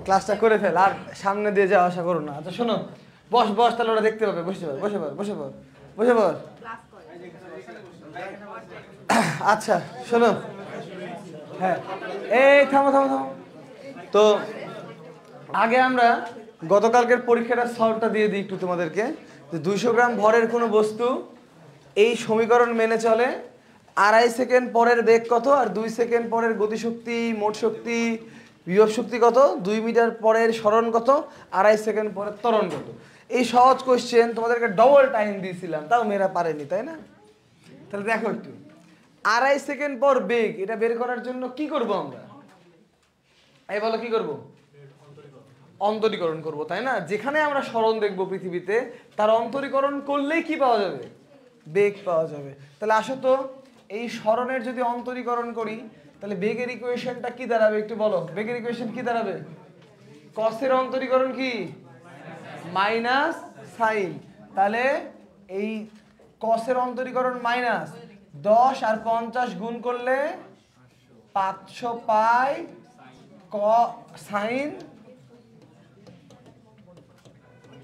ক্লাসটা করে ফেল, আর সামনে দিয়ে যাওয়া আশা করো না। আচ্ছা শোনো, বস বস, তাহলে ওরা দেখতে পাবে। বসে পড়, বসে পড়, বসে পড়, বসে পড়। আচ্ছা শোনো, হ্যাঁ এই থামো থামো থামো। তো আগে আমরা গতকালকের পরীক্ষাটার সলভটা দিয়ে দিই একটু তোমাদেরকে। যে 200 গ্রাম ভরের কোনো বস্তু এই সমীকরণ মেনে চলে, 2.5 সেকেন্ড পরের বেগ কত, আর 2 সেকেন্ড পরের গতিশক্তি, মোট শক্তি, বিভব শক্তি কত, 2 মিটার পরের সরণ কত, 2.5 সেকেন্ড পরের ত্বরণ কত। এই সহজ কোশ্চেন তোমাদেরকে ডবল টাইম দিয়েছিলাম, তাও মেয়েরা পারেনি, তাই না? তাহলে দেখো একটু, 2.5 সেকেন্ড পর বেগ, এটা বের করার জন্য কি করব আমরা? এই বলো কি করব? অন্তরীকরণ করব, তাই না? যেখানে আমরা সরণ দেখব পৃথিবীতে, তার অন্তরীকরণ করলেই কি পাওয়া যাবে? বেগ পাওয়া যাবে। তাহলে আসো তো, এই সরণের যদি অন্তরীকরণ করি, তাহলে বেগের ইকুয়েশনটা কি দাঁড়াবে একটু বলো। বেগের ইকুয়েশন কি দাঁড়াবে? কসের অন্তরীকরণ কি? Minus sine. তাহলে এই কসের অন্তরীকরণ মাইনাস 10 আর 50 গুণ করলে 500 পাই সাইন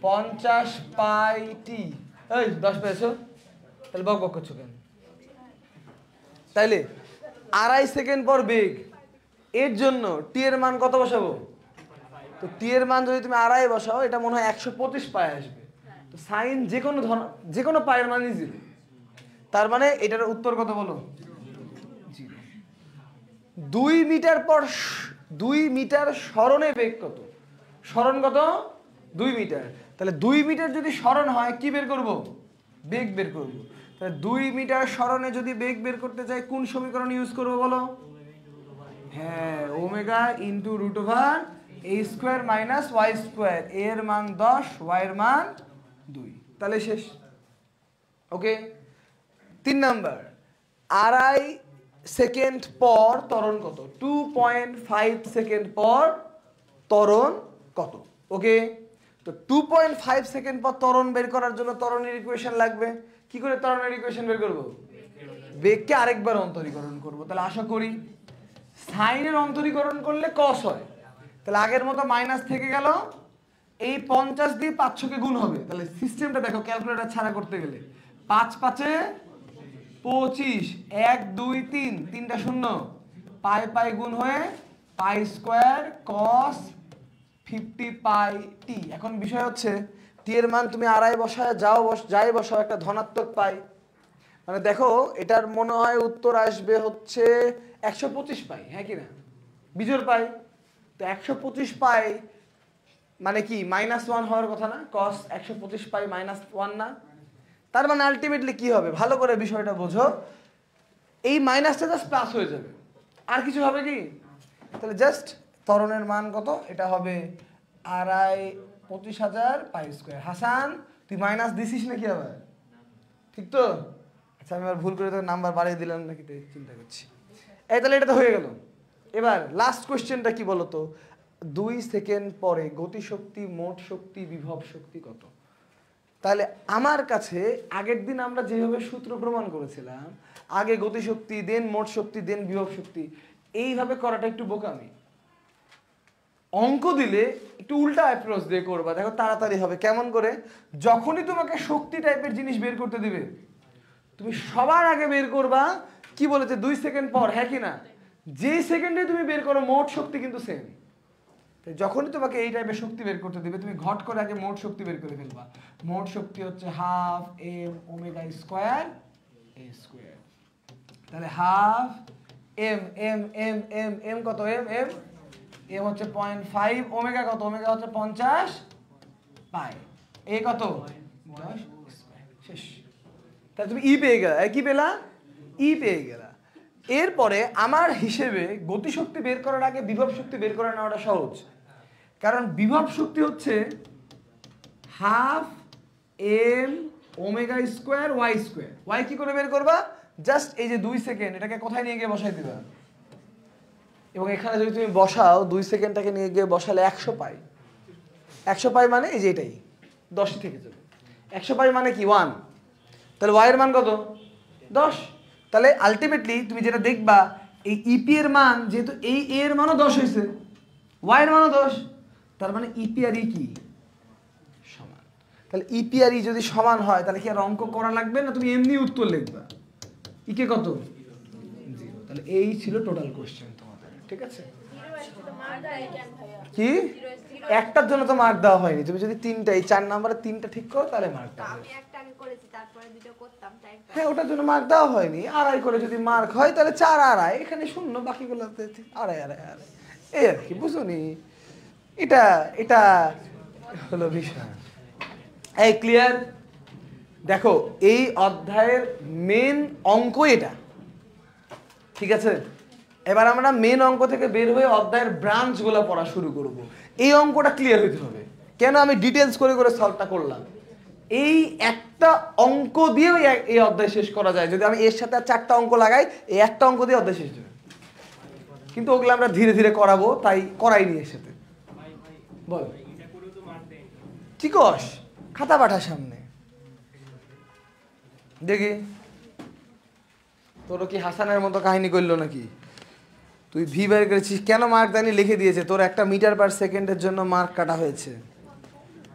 50 পাই টি। এই 10 পেয়েছো? তাহলে বক বক করছো কেন? তাইলে 2.5 সেকেন্ড পর বেগ, এর জন্য টি এর মান কত বসাবো? তো টি এর মান যদি তুমি 2.5 বসাও, এটা মনে হয় 125 পাই আসবে। তো সাইন যে কোনো পায়ের মান 0। তার মানে এটার উত্তর কত বলো? 0। 2 মিটার পর 2 মিটার সরণে বেগ কত? সরণ কত? 2 মিটার। তাহলে 2 মিটার যদি সরণ হয়, কি বের করব? বেগ বের করব। তাহলে 2 মিটার সরণে যদি বেগ বের করতে চাই, কোন সমীকরণ ইউজ করব বলো? হ্যাঁ, omega into root over a square minus Y square. এর মান 10, ওয়াই এর মান 2। তাহলে শেষ। ওকে। 3 নাম্বার, 2.5 সেকেন্ড পর ত্বরণ কত? 2.5 সেকেন্ড পর ত্বরণ কত? ওকে। তো 2.5 সেকেন্ড পর ত্বরণ বের করার জন্য ত্বরণের ইকুয়েশন লাগবে। কি করে ত্বরণের ইকুয়েশন বের করব? বেগকে আরেকবার অন্তরীকরণ করব। তাহলে আশা করি সাইনের অন্তরীকরণ করলে কস হয়। তাহলে আগের মতো মাইনাস থেকে গেল, এই 50 দিয়ে 500 কে গুণ হবে। তাহলে সিস্টেমটা দেখো, ক্যালকুলেটর ছাড়া করতে গেলে 5 5 এ 25, 1 2 3, 3টা শূন্য, পাই পাই গুণ হয়ে পাই স্কোয়ার কস 50 পাই টি। এখন বিষয় হচ্ছে, টি এর মান তুমি 2.5 বসায় যাই বসাও, একটা ধনাত্মক পাই। মানে দেখো, এটার মনে হয় উত্তর আসবে হচ্ছে 125 পাই, হ্যাঁ কি না? বিজোড় পাই। তো 125 পাই মানে কি -1 হওয়ার কথা না? cos 125 পাই -1 না? তার মানে আলটিমেটলি কি হবে? ভালো করে বিষয়টা বোঝো। এই মাইনাসটা জাস্ট প্লাস হয়ে যাবে, আর কিছু হবে কি? তাহলে জাস্ট ত্বরণের মান কত? এটা হবে 2.5 পাই স্কোয়ার। হাসান, তুই মাইনাস দিছিস নাকি আবার? ঠিক তো? আচ্ছা, আমি আবার ভুল করে তোকে নাম্বার বাড়িয়ে দিলাম নাকি চিন্তা করছি। এই তাহলে এটা তো হয়ে গেল। এবার লাস্ট কোশ্চেনটা কি বলতো? 2 সেকেন্ড পরে গতিশক্তি, মোট শক্তি, বিভব শক্তি কত? তাহলে আমার কাছে আগের দিন আমরা যেভাবে সূত্র প্রমাণ করেছিলাম, আগে গতিশক্তি, দেন মোট শক্তি, দেন বিভব শক্তি, এইভাবে করাটা একটু বোকামি। অঙ্ক দিলে একটু উল্টা অ্যাপ্রোচ দিয়ে করবা, দেখো তাড়াতাড়ি হবে। কেমন করে? যখনই তোমাকে শক্তি টাইপের জিনিস বের করতে দিবে, তুমি সবার আগে বের করবা কি বলেছে 2 সেকেন্ড পর, হ্যাঁ কি না? যেই সেকেন্ডে তুমি বের করো মোট শক্তি কিন্তু সেম। যখনই তোমাকে এই টাইপের শক্তি বের করতে দিবে, তুমি ঘট করে আগে মোট শক্তি বের করে ফেলবা। মোট শক্তি হচ্ছে 1/2 m omega square a square. তাহলে 1/2 m m m m m কত? m m m হচ্ছে 0.5, ওমেগা কত? ওমেগা হচ্ছে 50 পাই। a কত? 10 স্কয়ার। শেষ। তাহলে তুমি ই পেয়ে গেলা। কি পেলা? ই পেয়ে গেলা। এরপরে আমার হিসেবে গতিশক্তি বের করার আগে বিভব শক্তি বের করে নেওয়াটা সহজ, কারণ বিভব শক্তি হচ্ছে 1/2 m omega square Y square. Y কি করে বের করবা? জাস্ট এই যে 2 সেকেন্ড, এটাকে কোথায় নিয়ে গিয়ে বসাই দিবা, এবং এখানে যদি তুমি বসাও 2 সেকেন্ডটাকে নিয়ে গিয়ে বসালে 100 পাই। 100 পাই মানে এই যে এটাই 10 থেকে যাবে। 100 পাই মানে কি? 1। তাহলে ওয়াই এর মান কত? 10। তাহলে আলটিমেটলি তুমি যেটা দেখবা, এই ইপি এর মান, যেহেতু এই এ এর মানও 10 হয়েছে, ওয়াই এর মানও 10, তার মানে ইপি আর ই কি সমান। তাহলে ইপি আর ই যদি সমান হয় তাহলে কি আর অঙ্ক করা লাগবে না, তুমি এমনি উত্তর লিখবা। ইকে কত 0। তাহলে এই ছিল টোটাল কোশ্চেন তোমাদের, ঠিক আছে? কি একটার জন্য তো মার্ক দেওয়া হয়নি, তুমি যদি তিনটা এই 4 নম্বরে 3টা ঠিক করো তাহলে মার্ক দেওয়া হবে। হ্যাঁ ওটার জন্য মার্ক দেওয়া হয়নি, আড়াই করে যদি মার্ক হয় তাহলে 4 আড়াই, এখানে শূন্য, বাকিগুলোতে আড়াই আড়াই আড়াই, এই আর কি, বুঝুনি? এটা এটা হলো বিষয়। এই ক্লিয়ার? দেখো এই অধ্যায়ের মেন অঙ্ক এটা, ঠিক আছে? এবার আমরা মেন অঙ্ক থেকে বের হয়ে অধ্যায়ের ব্রাঞ্চগুলো পড়া শুরু করব। এই অঙ্কটা ক্লিয়ার হতে হবে। কেন আমি ডিটেলস করে করে সলভটা করলাম? এই একটা অঙ্ক দিয়েও এই অধ্যায় শেষ করা যায়, যদি আমি এর সাথে আর 4টা অঙ্ক লাগাই, এই একটা অঙ্ক দিয়ে অধ্যায় শেষ হবে। কিন্তু ওগুলো আমরা ধীরে ধীরে করাবো, তাই করাইনি এর সাথে। বল চিকস খাতা পাঠা সামনে দেখি, তোর কি হাসানের মতো কাহিনী করলো নাকি? তুই ভি বের করেছিস কেন? মার্ক দানি লিখে দিয়েছে, তোর 1 মিটার পার সেকেন্ডের জন্য মার্ক কাটা হয়েছে।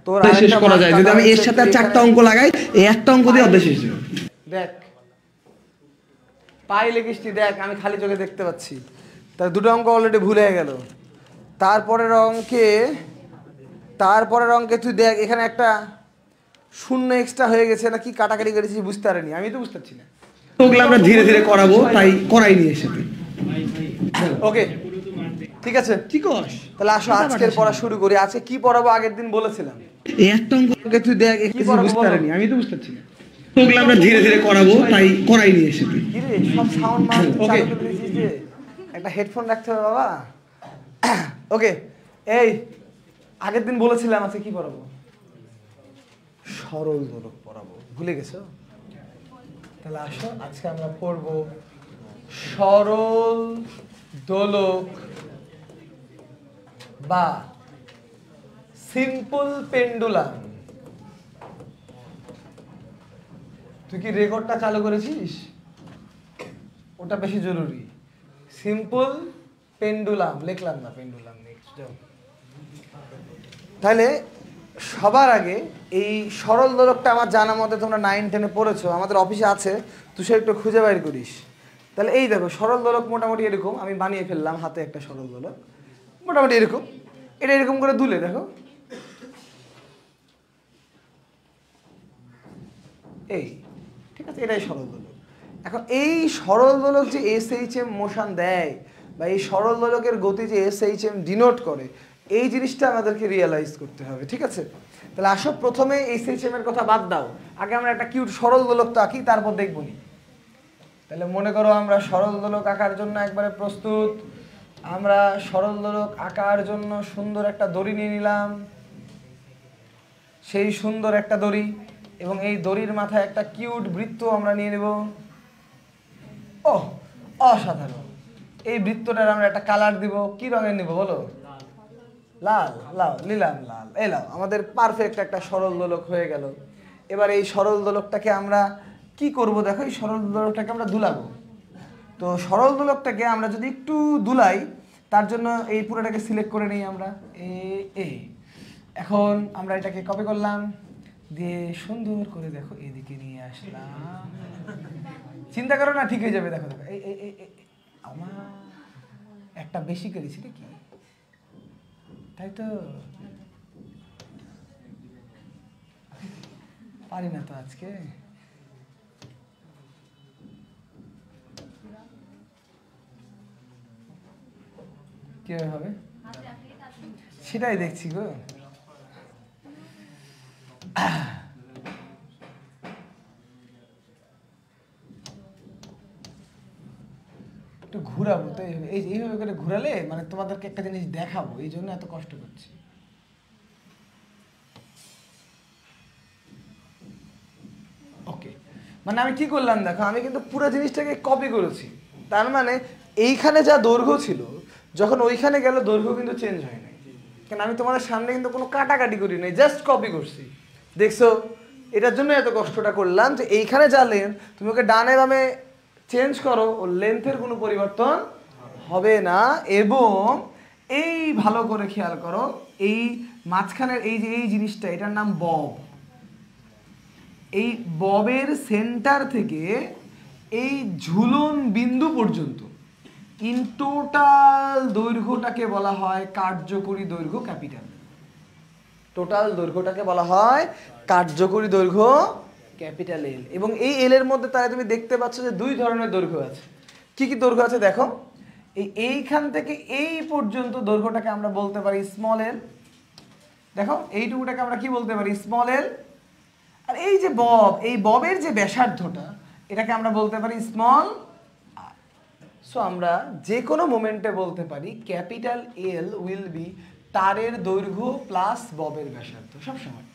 তোর শেষ করা যায় যদি আমি এর সাথে আর 4টা অঙ্ক লাগাই, এই একটা অঙ্ক দিয়ে অধ্যায় শেষ হবে। দেখ পাই লিখিসনি, দেখ আমি খালি চোখে দেখতে পাচ্ছি। তার 2টা অঙ্ক অলরেডি ভুল হয়ে গেল। তারপরের অঙ্কে তুই দেখ এখানে একটা শূন্য এক্সট্রা হয়ে গেছে, না কি কাটাকাটি করেছিস বুঝতে পারিনি, আমি তো বুঝতে পারছি না। ওগুলো আমরা ধীরে ধীরে করাবো, তাই করাইনি এর সাথে। ওকে ঠিক আছে, ঠিক আছে। তাহলে আসো আজকের পড়া শুরু করি। আজকে কি পড়াবো আগের দিন বলেছিলাম, এই একটা অঙ্ককে তুই দেখ কি বুঝতে পারিনি, আমি তো বুঝতে পারছি না। ওগুলো আমরা ধীরে ধীরে করাবো, তাই করাইনি এর সাথে। কি রে সব সাউন্ড চালু করে দিয়েছিস যে, একটা হেডফোন রাখতে হবে বাবা। ওকে এই আগের দিন বলেছিলাম আজকে কি পড়াবো? সরল দোলক পড়াবো, ভুলে গেছো? তাহলে আসো আজকে আমরা পড়বো সরল দোলক বা সিম্পল পেন্ডুলাম। তুই কি রেকর্ডটা চালু করেছিস? ওটা বেশি জরুরি। সিম্পল পেন্ডুলাম লিখলাম না, পেন্ডুলাম নেক্সট যাও। তাহলে সবার আগে এই সরল দোলকটা আমার জানা মতে তোমরা 9-10-এ পড়েছো, আমাদের অফিসে আছে, তুই সে একটু খুঁজে বাইর করিস। তাহলে এই দেখো সরল দোলক মোটামুটি এরকম, আমি বানিয়ে ফেললাম হাতে একটা সরল দোলক, মোটামুটি এরকম। এটা এরকম করে দুলে দেখো, এই ঠিক আছে, এটাই সরল দোলক। এখন এই সরল দোলক যে SHM মোশন দেয় বা এই সরল দোলকের গতি যে SHM ডিনোট করে, এই জিনিসটা আমাদেরকে রিয়েলাইজ করতে হবে, ঠিক আছে? তাহলে আসো প্রথমে SHM এর কথা বাদ দাও, আগে আমরা একটা কিউট সরল দোলক তো আঁকি, তারপর দেখবো নি। তাহলে মনে করো আমরা সরল দোলক আঁকার জন্য একবারে প্রস্তুত। আমরা সরল দোলক আঁকার জন্য সুন্দর একটা দড়ি নিয়ে নিলাম, সেই সুন্দর একটা দড়ি, এবং এই দড়ির মাথায় একটা কিউট বৃত্ত আমরা নিয়ে নেব। ওহ অসাধারণ! এই বৃত্তটার আমরা একটা কালার দিব, কি রঙের নিব বলো? লাল। লাল নিলাম, লাল। এলাম, আমাদের পারফেক্ট একটা সরল দোলক হয়ে গেল। এবার এই সরল দোলকটাকে আমরা কি করব দেখো, এই সরল দোলকটাকে আমরা দুলাবো। তো সরল দোলকটাকে আমরা যদি একটু দুলাই, তার জন্য এই পুরোটাকে সিলেক্ট করে নিই আমরা। এখন আমরা এটাকে কপি করলাম, দিয়ে সুন্দর করে দেখো এদিকে নিয়ে আসলাম। চিন্তা করো না, ঠিক হয়ে যাবে। দেখো দেখো এই আমার একটা বেশি করেছি নাকি, তাই তো? পারি না তো আজকে। কিভাবে হবে সেটাই দেখছি গো। একটু ঘুরাবো তো, এইভাবে করে ঘুরালে মানে তোমাদেরকে একটা জিনিস দেখাবো, এই জন্য এত কষ্ট করছি। ওকে, মানে আমি কি করলাম দেখো, আমি কিন্তু পুরো জিনিসটাকে কপি করেছি। তার মানে এইখানে যা দৈর্ঘ্য ছিল, যখন ওইখানে গেল দৈর্ঘ্য কিন্তু চেঞ্জ হয় নাই, কারণ আমি তোমাদের সামনে কিন্তু কোনো কাটাকাটি করি নাই, জাস্ট কপি করছি। দেখছো, এটার জন্য এত কষ্টটা করলাম যে এইখানে যা লেন্থ, তুমি ওকে ডানে বামে চেঞ্জ করো, ও লেন্থের কোনো পরিবর্তন হবে না। এবং এই ভালো করে খেয়াল করো, এই মাঝখানের এই যে এই জিনিসটা, এটার নাম বব। এই ববের সেন্টার থেকে এই ঝুলন বিন্দু পর্যন্ত ইন টোটাল দৈর্ঘ্যটাকে বলা হয় কার্যকরী দৈর্ঘ্য ক্যাপিটাল। টোটাল দৈর্ঘ্যটাকে বলা হয় কার্যকরী দৈর্ঘ্য ক্যাপিটাল এল। এবং এই এল এর মধ্যে তাহলে তুমি দেখতে পাচ্ছ যে দুই ধরনের দৈর্ঘ্য আছে। কি কি দৈর্ঘ্য আছে দেখো, এইখান থেকে এই পর্যন্ত দৈর্ঘ্যটাকে আমরা বলতে পারি স্মল এল। দেখো এইটুকুটাকে আমরা কি বলতে পারি, স্মল এল। আর এই যে বব, এই ববের যে ব্যাসার্ধটা, এটাকে আমরা বলতে পারি স্মল আর। সো আমরা যে কোনো মোমেন্টে বলতে পারি ক্যাপিটাল এল উইল বি তারের দৈর্ঘ্য প্লাস ববের ব্যাসার্ধ। সবসময়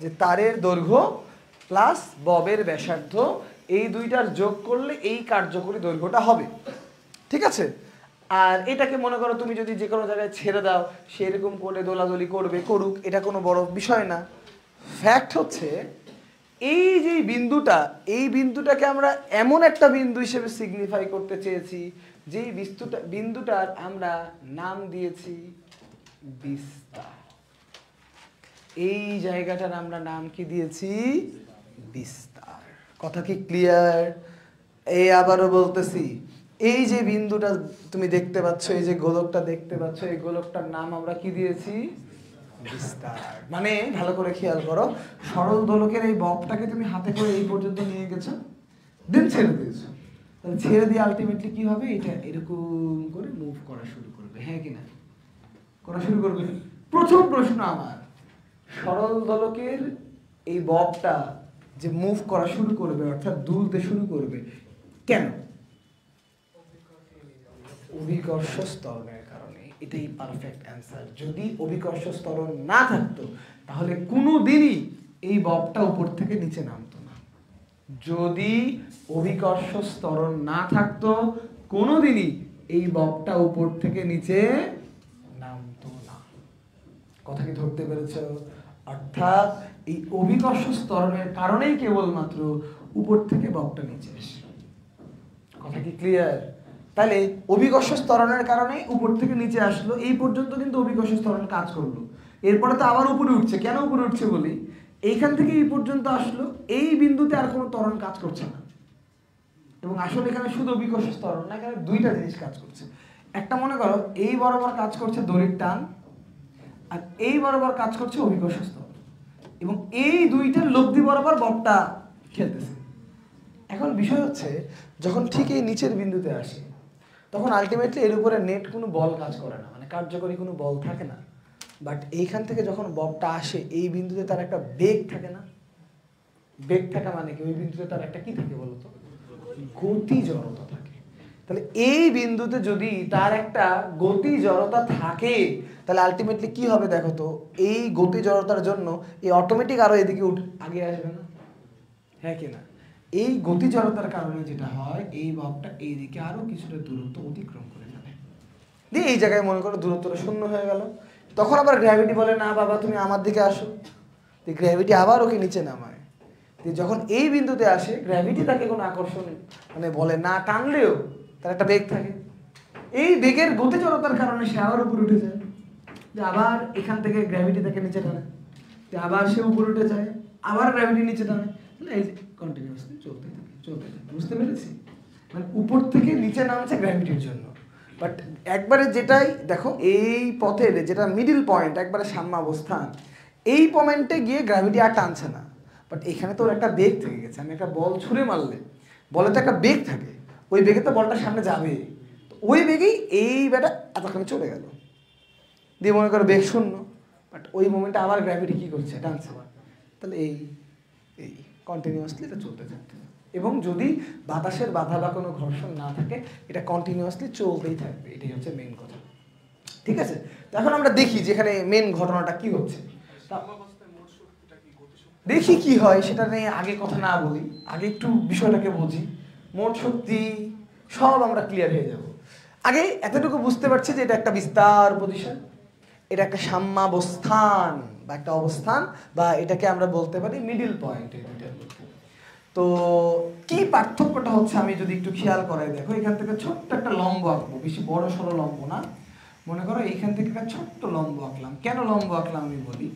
যে তারের দৈর্ঘ্য প্লাস ববের ব্যাসার্ধ, এই দুইটার যোগ করলে এই কার্যকরী দৈর্ঘ্যটা হবে। ঠিক আছে? আর এটাকে মনে করো তুমি যদি যে কোনো জায়গায় ছেড়ে দাও, সেরকম করে দোলাদলি করবে, করুক, এটা কোনো বড় বিষয় না। ফ্যাক্ট হচ্ছে এই যে বিন্দুটা, এই বিন্দুটাকে আমরা এমন একটা বিন্দু হিসেবে সিগনিফাই করতে চেয়েছি যেই বিন্দুটার আমরা নাম দিয়েছি বিস্তার। এই জায়গাটার আমরা নাম কি দিয়েছি, বিস্তার। কথা কি ক্লিয়ার? এই আবারও বলতেছি, এই যে বিন্দুটা তুমি দেখতে পাচ্ছ, এই যে গোলকটা দেখতে পাচ্ছ, এই গোলকটার নাম আমরা কি দিয়েছি, বিস্তার। মানে ভালো করে খেয়াল করো, সরল দোলকের এই ববটাকে তুমি হাতে করে এই পর্যন্ত নিয়ে গেছো, দেন ছেড়ে দিয়েছো। তাহলে ছেড়ে দিয়ে আলটিমেটলি কি হবে, এটা এরকম করে মুভ করা শুরু করবে। হ্যাঁ কিনা? করা শুরু করবে। প্রথম প্রশ্ন আমার, সরল দোলকের এই ববটা যে মুভ করা শুরু করবে, অর্থাৎ দুলতে শুরু করবে, কেন? অভিকর্ষ ত্বরণের কারণে। এটাই পারফেক্ট অ্যান্সার। যদি অভিকর্ষ ত্বরণ না থাকতো তাহলে কোনোদিনই এই ববটা উপর থেকে নিচে নামতো না। যদি অভিকর্ষ ত্বরণ না থাকতো কোনোদিনই এই ববটা উপর থেকে নিচে নামতো না। কথা কি ধরতে পেরেছ? অর্থাৎ এই অভিকর্ষ ত্বরণের কারণেই কেবলমাত্র উপর থেকে ববটা নিচে আসে। কথা কি ক্লিয়ার? তাহলে অভিকর্ষ ত্বরণের কারণে উপর থেকে নিচে আসলো, এই পর্যন্ত কিন্তু অভিকর্ষ ত্বরণ কাজ করলো। এরপরে তো আবার উপরে উঠছে। কেন উপরে উঠছে বলি, এইখান থেকে এই পর্যন্ত আসলো, এই বিন্দুতে আর কোনো ত্বরণ কাজ করছে না। এবং আসলে এখানে শুধু অভিকর্ষ ত্বরণ না, এখানে দুইটা জিনিস কাজ করছে। একটা মনে করো এই বরাবর কাজ করছে দড়ির টান, আর এই বরাবর কাজ করছে অভিকর্ষ ত্বরণ, এবং এই দুইটার লব্ধি বরাবর ববটা খেলতেছে। এখন বিষয় হচ্ছে যখন ঠিক এই নিচের বিন্দুতে আসে তখন আলটিমেটলি এর উপরে নেট কোনো বল কাজ করে না, মানে কার্যকরী কোনো বল থাকে না। বাট এইখান থেকে যখন ববটা আসে এই বিন্দুতে তার একটা বেগ থাকে না। বেগ থাকা মানে কি, ওই বিন্দুতে তার একটা কি থাকে বলতো, গতি জড়তা থাকে। তাহলে এই বিন্দুতে যদি তার একটা গতি জড়তা থাকে তাহলে আলটিমেটলি কি হবে দেখো তো, এই গতি জড়তার জন্য এই অটোমেটিক আরো এদিকে আগে আসবে না? হ্যাঁ কিনা? এই গতি জড়তার কারণে যেটা হয়, এই ববটা এইদিকে আরো কিছুটা দূরত্ব অতিক্রম করে যাবে, দিয়ে এই জায়গায় মনে করো দূরত্বটা শূন্য হয়ে গেল। তখন আবার গ্র্যাভিটি বলে না বাবা তুমি আমার দিকে আসো, গ্র্যাভিটি আবার ওকে নিচে নামায়। যখন এই বিন্দুতে আসে গ্র্যাভিটি তাকে কোনো আকর্ষণ মানে বলে না, টানলেও তার একটা বেগ থাকে। এই বেগের গতি জড়তার কারণে সে আবার উপরে উঠে যায়, যে আবার এখান থেকে গ্র্যাভিটি তাকে নিচে টানে, আবার সে উপরে উঠে যায়, আবার গ্র্যাভিটি নিচে টানে। এই কন্টিনিউয়াসলি চলতে থাকে। বুঝতে পেরেছি? মানে উপর থেকে নিচে নামছে গ্র্যাভিটির জন্য। বাট একবারে যেটাই দেখো, এই পথের যেটা মিডিল পয়েন্ট, একবারে সাম্যাবস্থান, এই পয়েন্টে গিয়ে গ্র্যাভিটি আর টানছে না। বাট এখানে তো ওর একটা বেগ থেকে গেছে। আমি একটা বল ছুঁড়ে মারলে বলে তো একটা বেগ থাকে, ওই বেগে তো বলটা সামনে যাবে, ওই বেগেই এই ব্যাটা এতখানি চলে গেল, দিয়ে মনে করো বেগ শূন্য। বাট ওই মোমেন্টে আবার গ্র্যাভিটি কি করছে, টানছে। তাহলে এই কন্টিনিউয়াসলি এটা চলতে থাকবে। এবং যদি বাতাসের বাধা বা কোনো ঘর্ষণ না থাকে এটা কন্টিনিউয়াসলি চলতেই থাকবে। এটাই হচ্ছে মেন কথা। ঠিক আছে? তো এখন আমরা দেখি যে এখানে মেন ঘটনাটা কি হচ্ছে, দেখি কি হয়। সেটা নিয়ে আগে কথা না বলি, আগে একটু বিষয়টাকে বুঝি। মোট শক্তি সব আমরা ক্লিয়ার হয়ে যাব। আগে এতটুকু বুঝতে পারছি যে এটা একটা বিস্তার পজিশন, এটা একটা সাম্যাবস্থান বা একটা অবস্থান, বা এটাকে আমরা বলতে পারি মিডিল পয়েন্ট। এই দুইটার মধ্যে তো কি পার্থক্যটা হচ্ছে আমি যদি একটু খেয়াল করাই, দেখো এখান থেকে ছোট্ট একটা লম্ব আঁকবো, বেশি বড় সড়ো লম্ব না, মনে করো এইখান থেকে একটা ছোট্ট লম্ব আঁকলাম। কেন লম্ব আঁকলাম আমি বলি।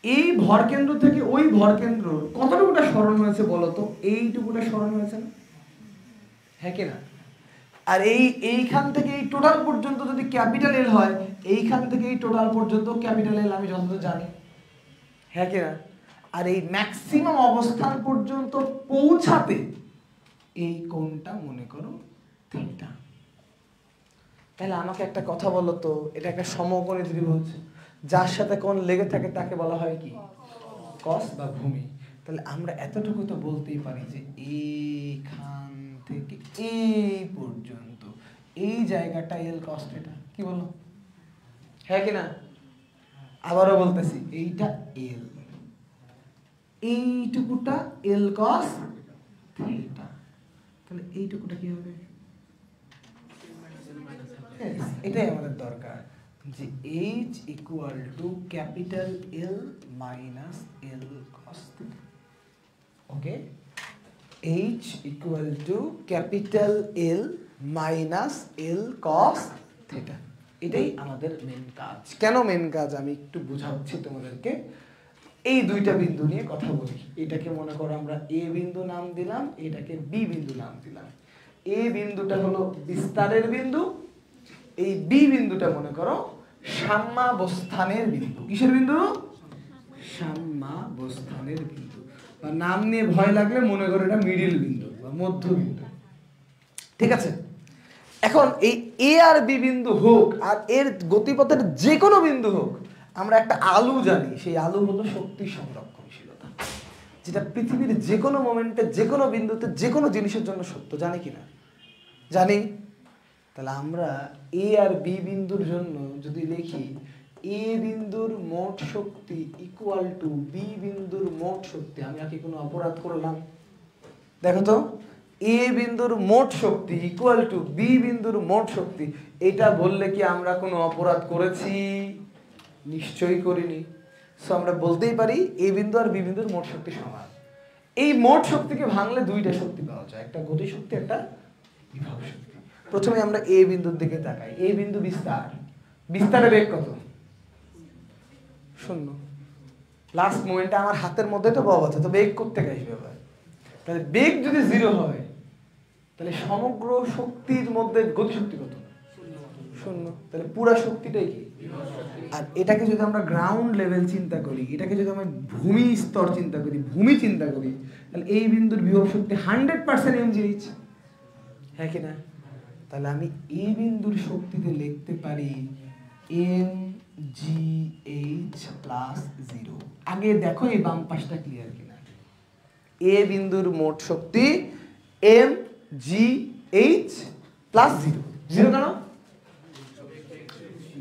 এই ভরকেন্দ্র থেকে ওই ভরকেন্দ্র কতটুকুটা সরণ হয়েছে বলো তো? এইটুকুটা সরণ হয়েছে না? হ্যাঁ কি না? আর এইখান থেকে এই টোটাল পর্যন্ত যদি ক্যাপিটাল এল হয়, এইখান থেকে এই টোটাল পর্যন্ত ক্যাপিটাল এল আমি যতদূর জানি। হ্যাঁ কি না? আর এই ম্যাক্সিমাম অবস্থান পর্যন্ত পৌঁছাতে এই কোণটা মনে করো থিটা। তাহলে আমাকে একটা কথা বলো তো, এটা একটা সমকোণী ত্রিভুজ, যার সাথে কোণ লেগে থাকে তাকে বলা হয় কি? কস বা ভূমি। তাহলে আমরা এতটুকু তো বলতেই পারি যে এইখান থেকে এই পর্যন্ত এই জায়গাটা এল কস থিটা। কি বলো? হ্যাঁ কি না? আবারও বলতেছি, এইটা এল, এইটুকুটা এল কস থিটা। তাহলে এইটুকুটা কি হবে? এটাই আমাদের দরকার, যে h equal to capital L minus L cos theta. Okay, h equal to capital L minus L cos theta. এটাই আমাদের মেন কাজ। কেন মেন কাজ আমি একটু বোঝাচ্ছি তোমাদেরকে। এই দুইটা বিন্দু নিয়ে কথা বলি। এটাকে মনে করো আমরা এ বিন্দু নাম দিলাম, এটাকে বি বিন্দু নাম দিলাম। এ বিন্দুটা হলো বিস্তারের বিন্দু, এই বি বিন্দুটা মনে করো সাম্যাবস্থানের বিন্দু। কিসের বিন্দু? সাম্যাবস্থানের বিন্দু। বা নাম নিয়ে ভয় লাগলে মনে করো এটা মিডিল বিন্দু বা মধ্য বিন্দু। ঠিক আছে? এখন এই এ আর বি বিন্দু হোক আর এর গতিপথের যে কোনো বিন্দু হোক, আমরা একটা আলু জানি, সেই আলু হলো শক্তি সংরক্ষণশীলতা, যেটা পৃথিবীর যে কোনো মোমেন্টে যে কোনো বিন্দুতে যে কোনো জিনিসের জন্য সত্য। জানি কিনা? জানি। তাহলে আমরা এ আর বি বিন্দুর জন্য যদি লিখি এ বিন্দুর মোট শক্তি ইকুয়াল টু বি বিন্দুর মোট শক্তি, আমি কি কোনো অপরাধ করলাম? দেখো তো, এ বিন্দুর মোট শক্তি ইকুয়াল টু বি বিন্দুর মোট শক্তি, এটা বললে কি আমরা কোনো অপরাধ করেছি? নিশ্চয়ই করিনি। সো আমরা বলতেই পারি এ বিন্দু আর বি বিন্দুর মোট শক্তি সমান। এই মোট শক্তিকে ভাঙলে দুইটা শক্তি পাওয়া যায়, একটা গতি শক্তি, একটা বিভব শক্তি। প্রথমে আমরা এ বিন্দুর দিকে তাকাই। এ বিন্দু বিস্তার, বিস্তারের বেগ কত? 0। লাস্ট মোমেন্টে আমার হাতের মধ্যে তো বল আছে, তো বেগ করতে আসবে ভাই। তাহলে বেগ যদি 0 হয়, তাহলে সমগ্র শক্তির মধ্যে গতি শক্তি কত? 0। তাহলে পুরো শক্তিটাই কি? আর এটাকে যদি আমরা গ্রাউন্ড লেভেল চিন্তা করি, এটাকে যদি আমরা ভূমি স্তর চিন্তা করি, ভূমি চিন্তা করি, তাহলে এই বিন্দুর বিভব শক্তি 100% mgh। হ্যাঁ কি না? তাহলে আমি এই বিন্দুর শক্তিতে লিখতে পারি mgh প্লাস 0। আগে দেখো এই বাম পাশটা ক্লিয়ার কিনা। এ বিন্দুর মোট শক্তি mgh প্লাস 0। 0 কেন?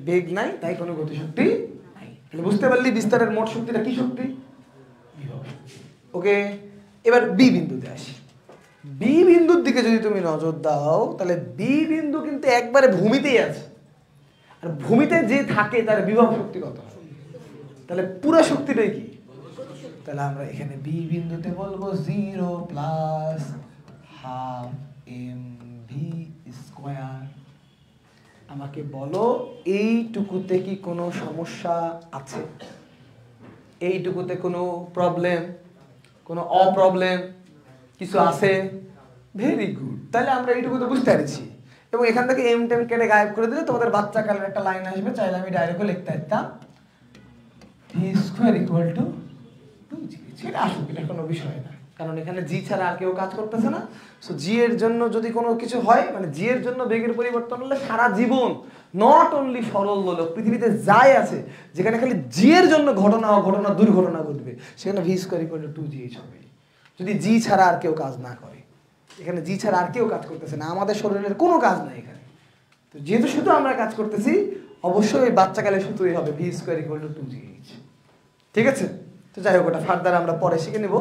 বেগ নাই, তাই কোনো গতি শক্তি নাই। তাহলে বুঝতে পারলি বিস্তারের মোট শক্তিটা কি শক্তি? বিভব শক্তি। ওকে, এবার বি বিন্দুতে আসি। বি বিন্দুর দিকে যদি তুমি নজর দাও, তাহলে বি বিন্দু কিন্তু একবারে ভূমিতেই আছে, আর ভূমিতে যে থাকে তার বিভব শক্তি কত? তাহলে পুরো শক্তিটাই কি? তাহলে আমরা এখানে বি বিন্দুতে বলবো 0 প্লাস হাফ mv স্কয়ার। আমাকে বলো এইটুকুতে কি কোনো সমস্যা আছে? এইটুকুতে কোনো প্রবলেম, কোনো অপ্রবলেম কিছু আছে? Very good. তাহলে আমরা এইটুকুতে বুঝতে পারছি। এবং এখান থেকে এম টেম কেটে গায়েব করে দিলে তোমাদের বাচ্চা কালের একটা লাইন আসবে, চাইলে আমি ডাইরেক্ট লিখতে পারতাম V square equal to 2g। সেটা আসুক, এটা কোনো বিষয় না, কারণ এখানে জি ছাড়া আর কেউ কাজ করতেছে না। সো জি এর জন্য যদি কোনো কিছু হয়, মানে জি এর জন্য বেগের পরিবর্তন হলে সারা জীবন নট অনলি সরল দোলক, পৃথিবীতে যাই আছে যেখানে খালি জি এর জন্য ঘটনা অঘটনা দুর্ঘটনা ঘটবে, সেখানে V square equal to 2gh হবে, যদি জি ছাড়া আর কেউ কাজ না করে। এখানে জি ছাড়া আর কেউ কাজ করতেছে না, আমাদের শরীরের কোনো কাজ নাই এখানে। তো যেহেতু শুধু আমরা কাজ করতেছি, অবশ্যই বাচ্চাকালের সূত্রই হবে V square equal to 2gh। ঠিক আছে? তো যাই হোক, ওটা ফার্দার আমরা পরে শিখে নেব।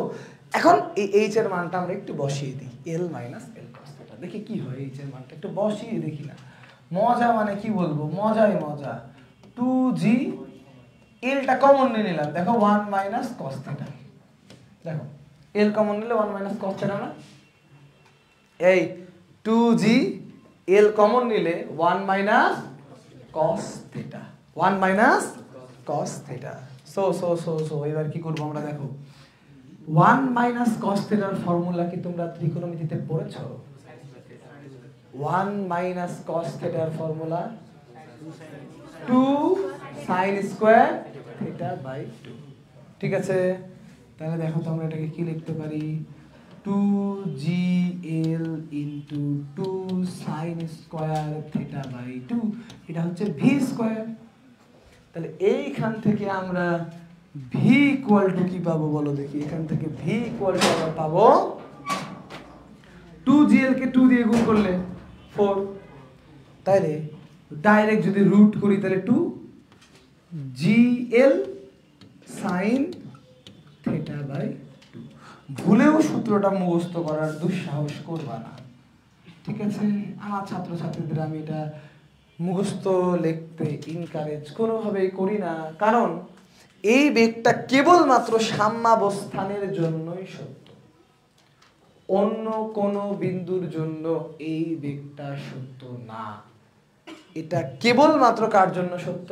এখন এই এইচ এর মানটা আমরা একটু বসিয়ে দিই, L minus L cos theta. দেখি কি হয় এইচ এর মানটা একটু বসিয়ে দেখি না। মজা মানে কি বলবো, মজাই মজা। 2g, এলটা কমন নিয়ে নিলাম, দেখো 1 মাইনাস কস থিটা। দেখো এল কমন নিলে 1 মাইনাস কস থিটা না? এই 2g এল কমন নিলে 1 minus cos theta 1 minus cos theta so এবার কি করব আমরা দেখো 1 minus cos theta এর ফর্মুলা কি তোমরা ত্রিকোণমিতিতে পড়েছো 1 minus cos theta এর formula 2 sin square theta by 2 ঠিক আছে তাহলে দেখো তো আমরা এটাকে কি লিখতে পারি 2gl into 2 sin square theta by 2 এটা হচ্ছে v square তাহলে এইখান থেকে আমরা v equal to কি পাবো বলো দেখি এখান থেকে v equal to আমরা পাবো 2gl কে 2 দিয়ে গুণ করলে 4 তাহলে ডাইরেক্ট যদি রুট করি তাহলে 2 gl sin theta by 2 ভুলেও সূত্রটা মুখস্থ করার দুঃসাহস করবা না ঠিক আছে আমার ছাত্রছাত্রীদের আমি এটা মুখস্থ লিখতে এনকারেজ কোনোভাবেই করি না কারণ এই বেগটা কেবলমাত্র সাম্যাবস্থানের জন্যই সত্য অন্য কোনো বিন্দুর জন্য এই বেগটা সত্য না এটা কেবলমাত্র কার জন্য সত্য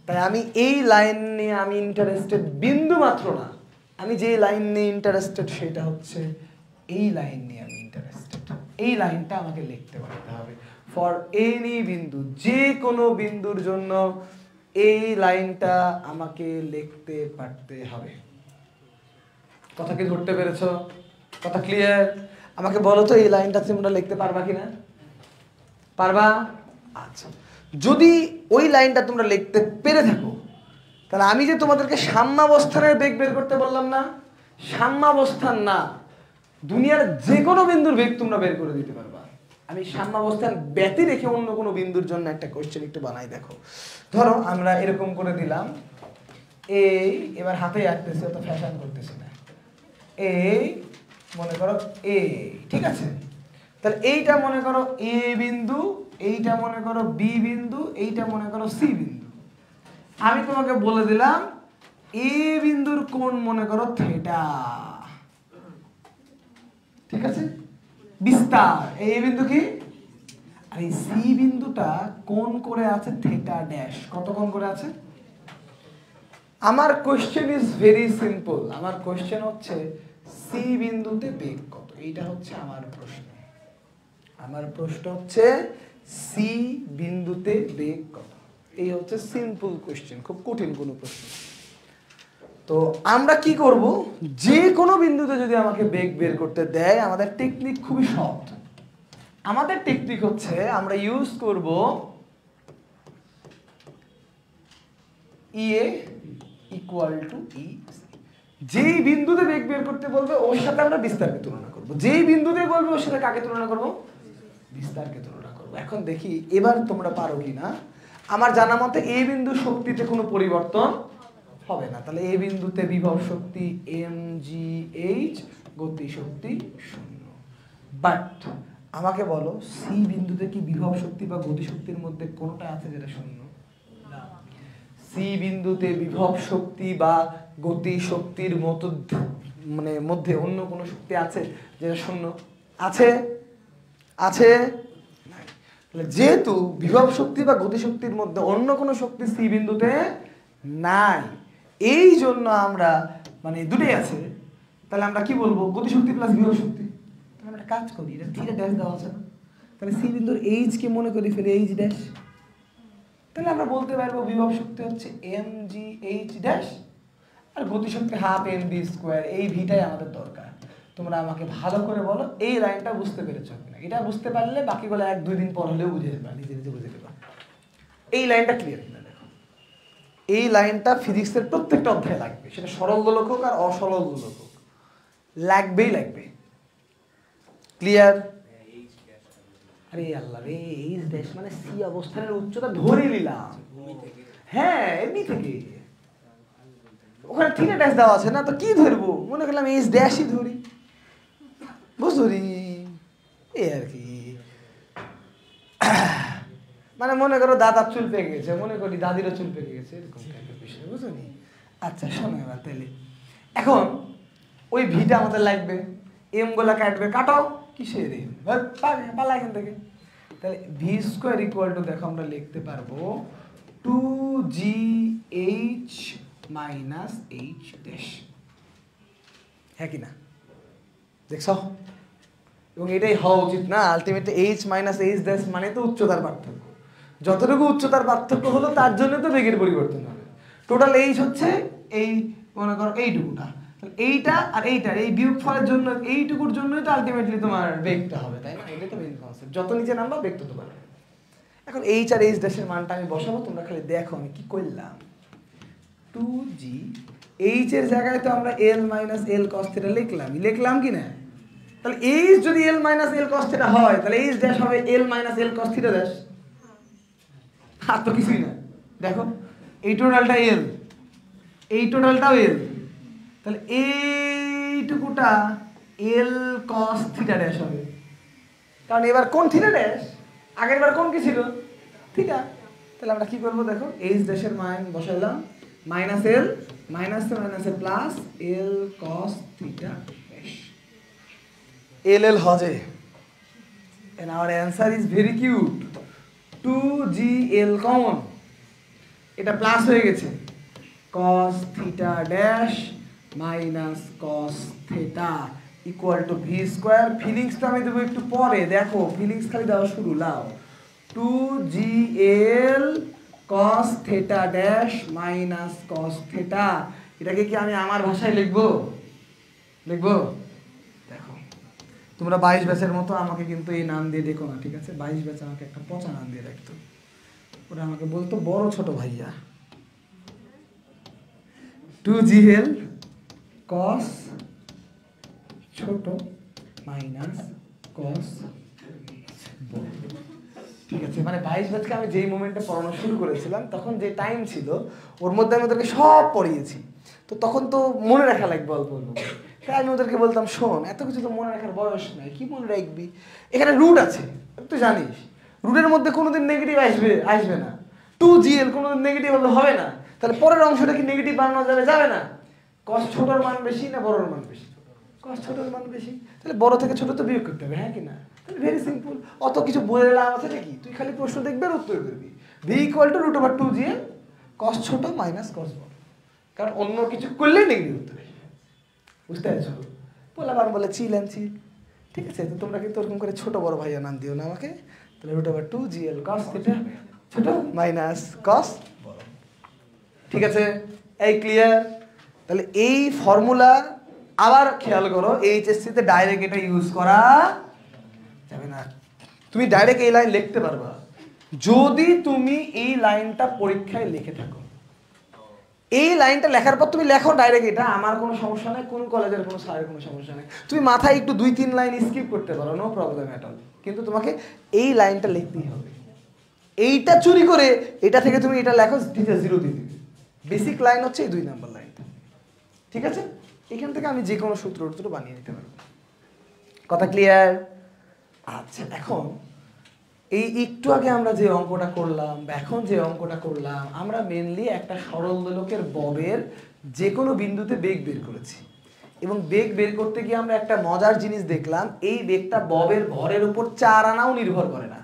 তাই আমি এই লাইন নিয়ে আমি ইন্টারেস্টেড বিন্দু মাত্র না আমি যে লাইন নিয়ে ইন্টারেস্টেড সেটা হচ্ছে এই লাইন নিয়ে আমি ইন্টারেস্টেড এই লাইনটা আমাকে লিখতে পারতে হবে ফর এনি বিন্দু যে কোনো বিন্দুর জন্য এই লাইনটা আমাকে লিখতে পারতে হবে কথা কি ধরতে পেরেছো কথা ক্লিয়ার আমাকে বলো তো এই লাইনটা তোমরা লিখতে পারবা কিনা পারবা আচ্ছা যদি ওই লাইনটা তোমরা লিখতে পেরে থাকো তাহলে আমি যে তোমাদেরকে সাম্যাবস্থানের বেগ বের করতে বললাম না সাম্যাবস্থান না দুনিয়ার যে কোনো বিন্দুর বেগ তোমরা বের করে দিতে পারবা আমি সাম্যাবস্থান ব্যতি রেখে অন্য কোনো বিন্দুর জন্য একটা কোশ্চেন একটু বানাই দেখো ধরো আমরা এরকম করে দিলাম এই এবার হাতে আঁকতেছি অত ফ্যাশন করতেছি না এই মনে করো এ ঠিক আছে তাহলে এইটা মনে করো এ বিন্দু এইটা মনে করো বি বিন্দু এইটা মনে করো সি বিন্দু আমি তোমাকে বলে দিলাম এ বিন্দুর কোণ মনে করো থিটা ঠিক আছে বিস্তার এই বিন্দু কি আর এই সি বিন্দুটা কোণ করে আছে থিটা ড্যাশ কত কোণ করে আছে আমার কোশ্চেন ইজ ভেরি সিম্পল আমার কোশ্চেন হচ্ছে সি বিন্দুতে বেগ কত এইটা হচ্ছে আমার প্রশ্ন আমার প্রশ্ন হচ্ছে সি বিন্দুতে বেগ কত এই হচ্ছে সিম্পল কোশ্চেন খুব কঠিন কোনো প্রশ্ন তো আমরা কি করব যে কোনো বিন্দুতে যদি আমাকে বেগ বের করতে দেয় আমাদের টেকনিক খুবই সহজ আমাদের টেকনিক হচ্ছে আমরা ইউজ করব EA ইকুয়াল টু ই যেই বিন্দুতে বেগ বের করতে বলবে ওর সাথে আমরা বিস্তারকে তুলনা করব যেই বিন্দুতে বলবে ওর সাথে কাকে তুলনা করব বিস্তারকে তুলনা করব এখন দেখি এবার তোমরা পারো কিনা আমার জানা মতে এই বিন্দুর শক্তিতে কোনো পরিবর্তন হবে না তাহলে এই বিন্দুতে বিভব শক্তি mgh গতি শক্তি 0 বাট আমাকে বলো সি বিন্দুতে কি বিভব শক্তি বা গতি শক্তির মধ্যে কোনটা আছে যেটা 0 না সি বিন্দুতে বিভব শক্তি বা গতি শক্তির মধ্যে অন্য কোনো শক্তি আছে যেটা 0 আছে আছে তাহলে যেহেতু বিভব শক্তি বা গতি শক্তির মধ্যে অন্য কোনো শক্তি সি বিন্দুতে নাই এই জন্য আমরা মানে দুটোই আছে তাহলে আমরা কি বলবো গতি শক্তি প্লাস বিভব শক্তি তাহলে আমরা কাজ করি এটা থিটা ড্যাশ দেওয়া আছে না তাহলে সি বিন্দুর এইচ কে মনে করি ফেলে এইচ ড্যাশ তাহলে আমরা বলতে পারবো বিভব শক্তি হচ্ছে mgh ড্যাশ আর গতি শক্তি হাফ mv স্কয়ার এই ভিটাই আমাদের দরকার তোমরা আমাকে ভালো করে বলো এই লাইনটা বুঝতে পেরেছো কিনা এটা বুঝতে পারলে বাকিগুলো 1-2 দিন পর হলেও বুঝে যাবে নিজে নিজে বুঝে যাবে এই লাইনটা ক্লিয়ার কিনা দেখো এই লাইনটা ফিজিক্সের প্রত্যেকটা অধ্যায়ে লাগবে সেটা সরল দোলক হোক আর অসরল দোলক হোক লাগবেই লাগবে ক্লিয়ার আরে আল্লাহ রে এইচ ড্যাশ মানে সি অবস্থানের উচ্চতা ধরে নিলাম হ্যাঁ এমনি থেকে ওখানে থিটা ড্যাশ দেওয়া আছে না তো কি ধরবো মনে করলাম এইচ ড্যাশই ধরি বুঝলি এই আর কি মানে মনে করো দাদার চুল পেকে গেছে মনে করি দাদিরও চুল পেকে গেছে এরকম টাইপের বিষয় বুঝলি আচ্ছা শোনো এবার তাহলে এখন ওই ভিটা আমাদের লাগবে এম গুলা কাটবে কাটো কিসের এম পালা এখান থেকে তাহলে ভি স্কোয়ার ইকুয়াল টু দেখো আমরা লিখতে পারবো 2gh মাইনাস এইচ ড্যাশ। হ্যাঁ কি না দেখছো? এবং এটাই হওয়া উচিত না। Ultimately H minus H dash মানে তো উচ্চতার পার্থক্য। যতটুকু উচ্চতার পার্থক্য হলো তার জন্য তো বেগের পরিবর্তন হবে। টোটাল এইচ হচ্ছে এই মনে করো এইটুকুটা, এইটা আর এইটার এই বিয়োগফলের জন্য এইটুকুর জন্যই তো আলটিমেটলি তোমার বেগটা হবে, তাই না? এটাই তো মেইন কনসেপ্ট। যত নিচে নামবা বেগ তত বাড়বে। এখন এইচ আর এইচ ড্যাশের মানটা আমি বসাবো, তোমরা খালি দেখো আমি কি করলাম। 2g এইচ এর জায়গায় তো আমরা l মাইনাস l cos θ লিখলাম কি না? তাহলে এইচ যদি l মাইনাস l cos θ হয় তাহলে এইচ ড্যাশ হবে l minus l cos θ dash. আর তো কিছুই না। দেখো এই টোটালটা l, এই টোটালটাও l, তাহলে এইটুকুটা l cos θ ড্যাশ হবে। কারণ এবার কোন থিটা ড্যাশ, আগের বার কোন কি ছিল? থিটা। তাহলে আমরা কি করব দেখো, এইচ ড্যাশের মান বসাইলাম মাইনাস l মাইনাসে মাইনাসে plus l cos θ dash. l হজে and our answer is very cute. 2gl common, এটা প্লাস হয়ে গেছে cos θ dash minus cos θ equal to V square. ফিলিংসটা আমি দেবো একটু পরে, দেখো ফিলিংস খালি দেওয়া শুরু লাও। 2gl cos θ dash minus cos θ, এটাকে কি আমি আমার ভাষায় লিখবো? দেখো তোমরা 22 ব্যাচের মতো আমাকে কিন্তু এই নাম দিয়ে দেখো না, ঠিক আছে? 22 ব্যাচ আমাকে একটা পচা নাম দিয়ে রাখতো, ওরা আমাকে বলতো বড় ছোট ভাইয়া। 2gl cos ছোট মাইনাস cos বড়, ঠিক আছে? মানে 22 ব্যাচকে আমি যেই মোমেন্টে পড়ানো শুরু করেছিলাম তখন যে টাইম ছিল ওর মধ্যে আমি ওদেরকে সব পড়িয়েছি, তো তখন তো মনে রাখা লাগবে অল্প অল্প। তাই আমি ওদেরকে বলতাম শোন, এত কিছু তো মনে রাখার বয়স নাই, কি মনে রাখবি? এখানে রুট আছে, তুই জানিস রুটের মধ্যে কোনোদিন নেগেটিভ আসবে না। 2gl কোনোদিন নেগেটিভ হবে না, তাহলে পরের অংশটা কি নেগেটিভ বানানো যাবে না? cos ছোটর মান বেশি না বড়র মান বেশি? cos ছোটর মান বেশি, তাহলে বড় থেকে ছোট তো বিয়োগ করতে হবে, হ্যাঁ কি না? তাহলে ভেরি সিম্পল, অত কিছু বলে লাভ আছে নাকি? তুই খালি প্রশ্ন দেখবি আর উত্তর করবি। V equal to root over 2gl cos ছোট মাইনাস cos বড়, কারণ অন্য কিছু করলে নেগেটিভ উত্তর আসবে। বুঝতে পারছো? বললাম বলে চিল অ্যান্ড চিল, ঠিক আছে? তো তোমরা কিন্তু ওরকম করে ছোট বড় ভাইয়া নাম দিও না আমাকে। তাহলে রুট ওভার 2gl cos θ ছোট মাইনাস cos বড়, ঠিক আছে? এই ক্লিয়ার? তাহলে এই ফর্মুলা আবার খেয়াল করো, এইচএসসিতে ডাইরেক্ট এটা ইউজ করা যাবে না। তুমি ডাইরেক্ট এই লাইন লিখতে পারবা যদি তুমি এই লাইনটা পরীক্ষায় লিখে থাকো। এই লাইনটা লেখার পর তুমি লেখো ডাইরেক্ট, এটা আমার কোনো সমস্যা নেই, কোন কলেজের কোনো স্যারের কোনো সমস্যা নেই। তুমি মাথায় একটু 2-3 লাইন স্কিপ করতে পারো, নো প্রবলেম এট অল, কিন্তু তোমাকে এই লাইনটা লিখতেই হবে। এইটা চুরি করে এটা থেকে তুমি এটা লেখো, টিচার 0 দিয়ে দিবে। বেসিক লাইন হচ্ছে এই 2 নাম্বার লাইনটা, ঠিক আছে? এখান থেকে আমি যে কোনো সূত্র বানিয়ে নিতে পারবো। কথা ক্লিয়ার? আচ্ছা, এখন এই একটু আগে আমরা যে অঙ্কটা করলাম বা এখন যে অঙ্কটা করলাম, আমরা মেনলি একটা সরল দোলকের ববের যে কোনো বিন্দুতে বেগ বের করেছি, এবং বেগ বের করতে গিয়ে আমরা একটা মজার জিনিস দেখলাম, এই বেগটা ববের ভরের উপর 4 আনাও নির্ভর করে না।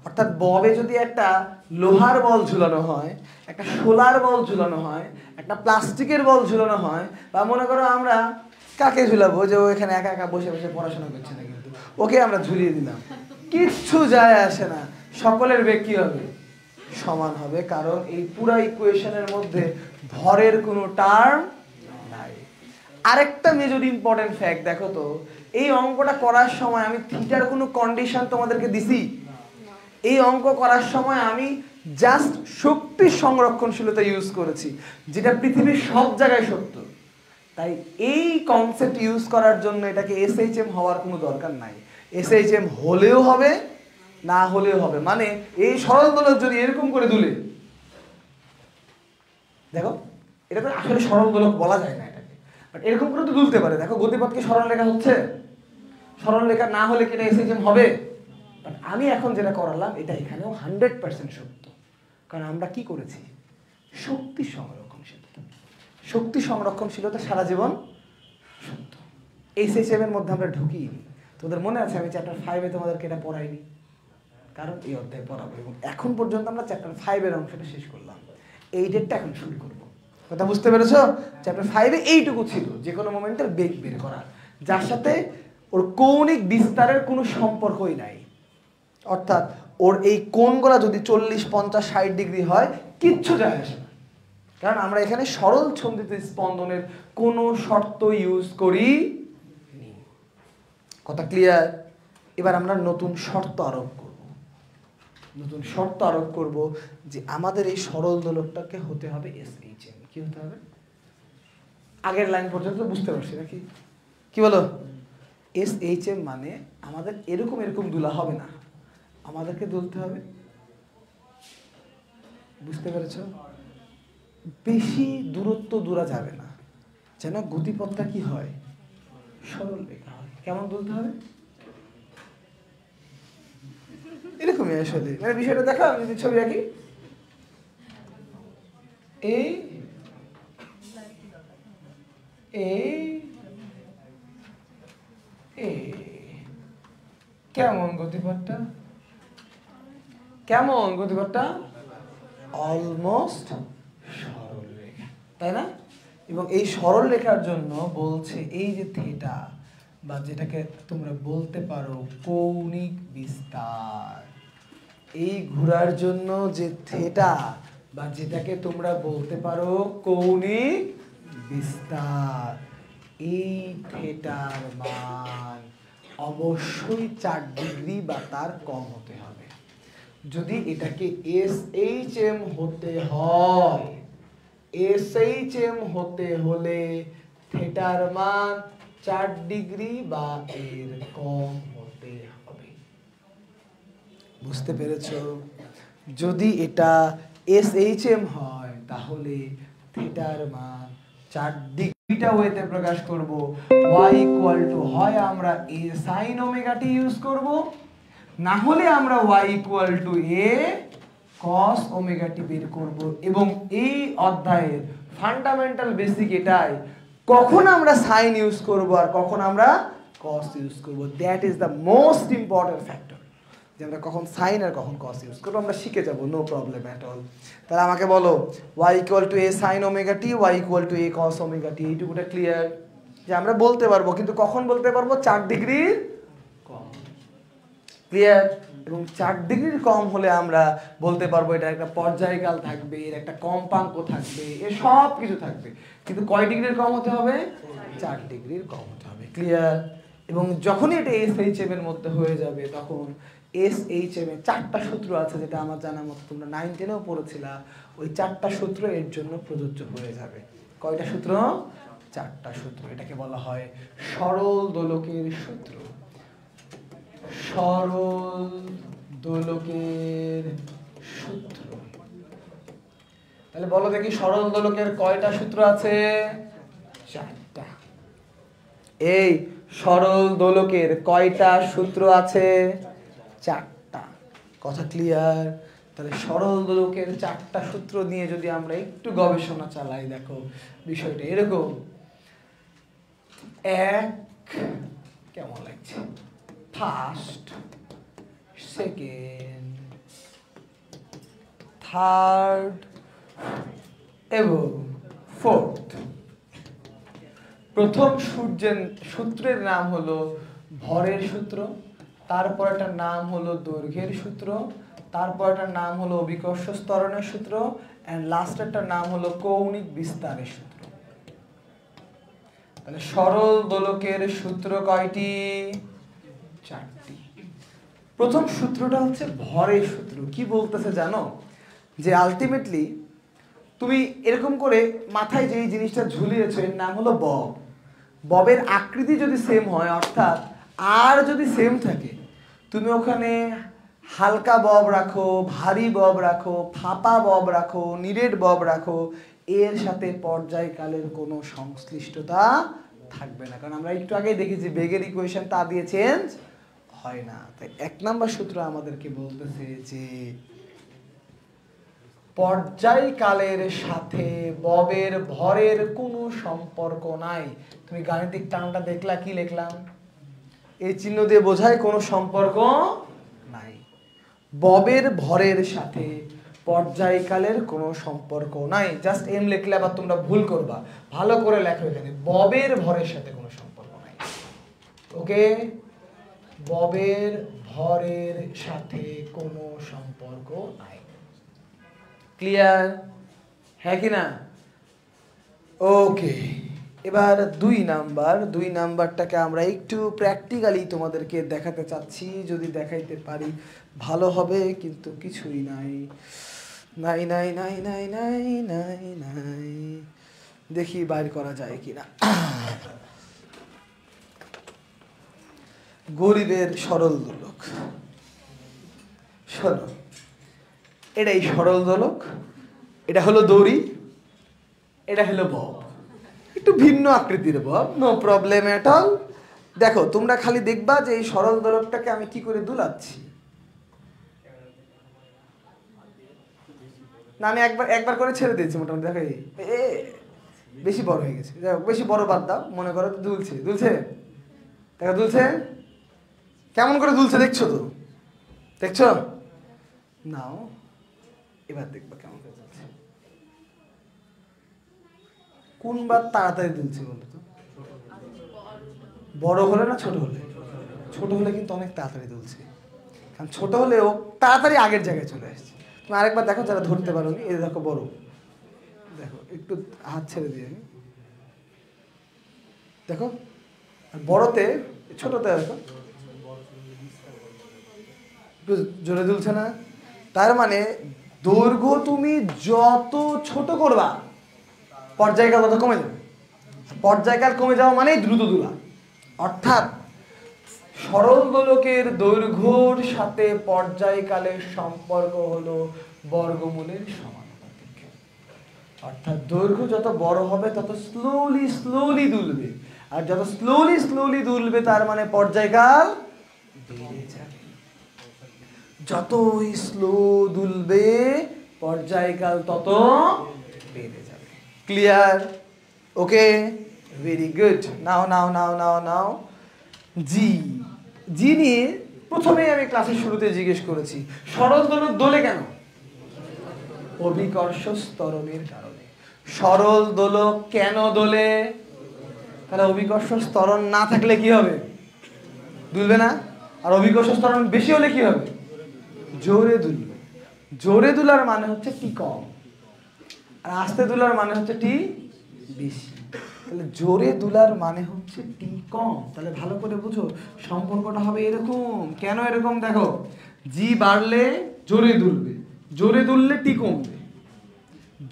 অর্থাৎ ববে যদি একটা লোহার বল ঝুলানো হয়, একটা সোলার বল ঝুলানো হয়, একটা প্লাস্টিকের বল ঝুলানো হয়, বা মনে করো আমরা কাকে ঝুলাবো, যে ও এখানে একা একা বসে বসে পড়াশোনা করছে না, কিন্তু ওকে আমরা ঝুলিয়ে দিলাম, কিচ্ছু যায় আসে না, সকলের বেগ কি হবে? সমান হবে, কারণ এই পুরো ইকুয়েশনের মধ্যে ভরের কোনো টার্ম নাই। আরেকটা মেজর ইম্পর্টেন্ট ফ্যাক্ট দেখো তো, এই অঙ্কটা করার সময় আমি থিটার কোনো কন্ডিশন তোমাদেরকে দিছি? এই অঙ্ক করার সময় আমি জাস্ট শক্তি সংরক্ষণশীলতা ইউজ করেছি, যেটা পৃথিবীর সব জায়গায় সত্য। তাই এই কনসেপ্ট ইউজ করার জন্য এটাকে এসএইচএম হওয়ার কোনো দরকার নাই। এসএইচএম হলেও হবে, না হলেও হবে। মানে এই সরল দোলক যদি এরকম করে দুলে, দেখো এটা তো আসলে সরল দোলক বলা যায় না এটাকে, বাট এরকম করে তো দুলতে পারে। দেখো গতিপথ কি সরল রেখা হচ্ছে? সরল রেখা না হলে কি এটা এসএইচএম হবে? বাট আমি এখন যেটা করালাম এটা এখানেও 100% সত্য, কারণ আমরা কি করেছি? শক্তি সংরক্ষণশীলতা। শক্তি সংরক্ষণশীলতা সারা জীবন সত্য। এসএইচএম এর মধ্যে আমরা ঢুকিনি। তোদের মনে আছে আমি চ্যাপ্টার 5-এ তোমাদেরকে এটা পড়াইনি? কারণ এই অধ্যায় পড়াবো এবং এখন পর্যন্ত আমরা চ্যাপ্টার 5-এর অংশটা শেষ করলাম, 8-এরটা এখন শুরু করব। কথা বুঝতে পেরেছো? চ্যাপ্টার 5-এ এইটুকু ছিল, যে কোনো মোমেন্টের বেগ বের করা, যার সাথে ওর কৌণিক বিস্তারের কোনো সম্পর্কই নাই। অর্থাৎ ওর এই কোণগুলা যদি 40, 50, 60 ডিগ্রি হয় কিচ্ছু যায় আসে না, কারণ আমরা এখানে সরল ছন্দিত স্পন্দনের কোনো শর্ত ইউজ করি। কথা ক্লিয়ার? এবার আমরা নতুন শর্ত আরোপ করব, নতুন শর্ত আরোপ করব যে আমাদের এই সরল দোলকটাকে হতে হবে SHM। কি হতে হবে? আগের লাইন পর্যন্ত বুঝতে পারছি নাকি? কি বলো? SHM মানে আমাদের এরকম এরকম দুলা হবে না, আমাদেরকে দুলতে হবে, বুঝতে পেরেছো? বেশি দূরত্ব দূরা যাবে না, যেন গতিপথটা কি হয়, সরল রেখা হয়। কেমন দুলতে হবে? এরকমই আসলে, মানে বিষয়টা দেখো, আমি যদি ছবি আঁকি, এই কেমন গতিপথটা, কেমন গতিপথটা, অলমোস্ট সরল রেখা, তাই না? এবং এই সরল রেখার জন্য বলছে এই যে থিটা, বা যেটাকে তোমরা বলতে পারো কৌণিক বিস্তার, এই ঘোরার জন্য যে থিটা, বা যেটাকে তোমরা বলতে পারো কৌণিক বিস্তার, এই থিটার মান অবশ্যই 4 ডিগ্রি বা তার কম হতে হবে। যদি এটাকে SHM হতে হয়, SHM হতে হলে থিটার মান 4 ডিগ্রি বা এর কম হতে হবে। বুঝতে পেরেছো? যদি এটা SHM হয় তাহলে থিটার মান 4 ডিগ্রিটা ওয়েতে প্রকাশ করব। y ইকুয়াল টু হয় আমরা a sin omega t use করব, না হলে আমরা y equal to a cos omega t বের করব। এবং এই অধ্যায়ের ফান্ডামেন্টাল বেসিক এটাই, কখন আমরা সাইন ইউজ করব আর কখন আমরা cos ইউজ করব, that is the most important factor. যে আমরা কখন সাইন আর কখন cos ইউজ করব আমরা শিখে যাব, নো প্রবলেম অ্যাট অল। তাহলে আমাকে বলো y equal to a sin omega t, y equal to a cos omega t, এইটুকুটা ক্লিয়ার? যে আমরা বলতে পারবো, কিন্তু কখন বলতে পারবো? 4 ডিগ্রির কম। ক্লিয়ার? এবং 4 ডিগ্রির কম হলে আমরা বলতে পারবো এটা একটা পর্যায়কাল থাকবে, এর একটা কম্পাঙ্ক থাকবে, এর সব কিছু থাকবে, কিন্তু কয় ডিগ্রির কম হতে হবে? 4 ডিগ্রির কম হতে হবে। ক্লিয়ার? এবং যখনই এটা SHM এর মধ্যে হয়ে যাবে তখন SHM এর 4টা সূত্র আছে, যেটা আমার জানার মতো তোমরা 9, 10-এও পড়েছিলা, ওই 4টা সূত্র এর জন্য প্রযোজ্য হয়ে যাবে। কয়টা সূত্র? 4টা সূত্র। এটাকে বলা হয় সরল দোলকের সূত্র। সরল দোলকের সূত্র। তাহলে বলো দেখি সরল দোলকের কয়টা সূত্র আছে? 4টা। এই সরল দোলকের কয়টা সূত্র আছে? 4টা। কথা ক্লিয়ার? তাহলে সরল দোলকের 4টা সূত্র নিয়ে যদি আমরা একটু গবেষণা চালাই, দেখো বিষয়টা এরকম। কেমন লাগছে? ফার্স্ট, সেকেন্ড, থার্ড এবং ফোর্থ। প্রথম সূত্রের নাম হলো ভরের সূত্র, তারপর একটা নাম হলো দৈর্ঘ্যের সূত্র, তারপর একটা নাম হলো অভিকর্ষ ত্বরণের সূত্র, এন্ড লাস্টেরটার নাম হলো কৌণিক বিস্তারের সূত্র। তাহলে সরল দোলকের সূত্র কয়টি? 4টি। প্রথম সূত্রটা হচ্ছে ভরের সূত্র। কি বলতেছে জানো? যে আলটিমেটলি তুমি এরকম করে মাথায় যে জিনিসটা ঝুলিয়েছো এর নাম হলো বব। ববের আকৃতি যদি সেম হয়, অর্থাৎ আর যদি সেম থাকে, তুমি ওখানে হালকা বব রাখো, ভারী বব রাখো, ফাঁপা বব রাখো, নিরেট বব রাখো, এর সাথে পর্যায়কালের কোনো সংশ্লিষ্টতা থাকবে না। কারণ আমরা একটু আগেই দেখেছি বেগের ইকুয়েশন তা দিয়ে চেঞ্জ হয় না। তাই 1 নাম্বার সূত্র আমাদেরকে বলতেছে যে পর্যায়কালের সাথে ববের ভরের কোনো সম্পর্ক নাই। তুমি গাণিতিক টার্মটা দেখলা, কি লিখলাম? এই চিহ্ন দিয়ে বোঝায় কোনো সম্পর্ক নাই। ববের ভরের সাথে পর্যায়কালের কোনো সম্পর্ক নাই। জাস্ট এম লিখলে আবার তোমরা ভুল করবা, ভালো করে লেখো এখানে ববের ভরের সাথে কোনো সম্পর্ক নাই। ওকে, ববের ভরের সাথে কোনো সম্পর্ক নাই। ক্লিয়ার? হ্যাঁ কি না? ওকে, এবার 2 নাম্বারটাকে আমরা একটু প্র্যাকটিক্যালি তোমাদেরকে দেখাতে চাচ্ছি। যদি দেখাইতে পারি ভালো হবে, কিন্তু কিছুই নাই। নাই নাই নাই নাই নাই নাই নাই, দেখি বাইর করা যায় কিনা। গরিবের সরল দোলক। শোনো, এটাই সরল দোলক, এটা হলো দড়ি, এটা হলো বব। একটু ভিন্ন আকৃতির bob, no problem at all. দেখো তোমরা খালি দেখবা যে এই সরল দোলকটাকে আমি কি করে দুলাচ্ছি। না, আমি একবার করে ছেড়ে দিয়েছি মোটামুটি। দেখো বেশি বড় হয়ে গেছে, বেশি বড় বাদ দাও, মনে করো দুলছে দেখো দুলছে, কেমন করে দুলছে দেখছো তো, দেখছো? নাও এবার দেখবা কেমন করে দুলছে। কোনবার তাড়াতাড়ি দুলছে বলো তো? বড় হলে না ছোট হলে? ছোট হলে কিন্তু অনেক তাড়াতাড়ি দুলছে, কারণ ছোট হলেও তাড়াতাড়ি আগের জায়গায় চলে আসছে। তুমি আরেকবার দেখো যারা ধরতে পারো নি, এই দেখো বড়, দেখো একটু হাত ছেড়ে দিয়ে দেখো, আর বড়তে ছোটতে দেখো জোরে দুলছে না? তার মানে দৈর্ঘ্য তুমি যত ছোট করবা পর্যায়কাল তত কমে যাবে। পর্যায়কাল কমে যাওয়া মানেই দ্রুত দুলা। অর্থাৎ সরল দোলকের দৈর্ঘ্যর সাথে পর্যায়কালের সম্পর্ক হলো বর্গমূলের সমানুপাতিক। অর্থাৎ দৈর্ঘ্য যত বড় হবে তত স্লোলি দুলবে, আর যত স্লোলি দুলবে তার মানে পর্যায়কাল বেড়ে যাবে। যতই স্লো দুলবে পর্যায়কাল তত বেড়ে যাবে। ক্লিয়ার? ওকে, ভেরি গুড। নাও জি নিয়ে প্রথমেই আমি ক্লাসের শুরুতে জিজ্ঞেস করেছি সরল দোলক দোলে কেন? অভিকর্ষ ত্বরণের কারণে। সরল দোলক কেন দোলে? তাহলে অভিকর্ষ ত্বরণ না থাকলে কি হবে? দুলবে না। আর অভিকর্ষ ত্বরণ বেশি হলে কি হবে? জোরে দুলবে। জোরে দুলার মানে হচ্ছে টি কম, আর আস্তে দুলার মানে হচ্ছে টি বেশি। তাহলে জোরে দুলার মানে হচ্ছে টি কম। তাহলে ভালো করে বুঝো, সম্পর্কটা হবে এরকম। কেন এরকম? দেখো, জি বাড়লে জোরে দুলবে, জোরে দুললে টি কমবে।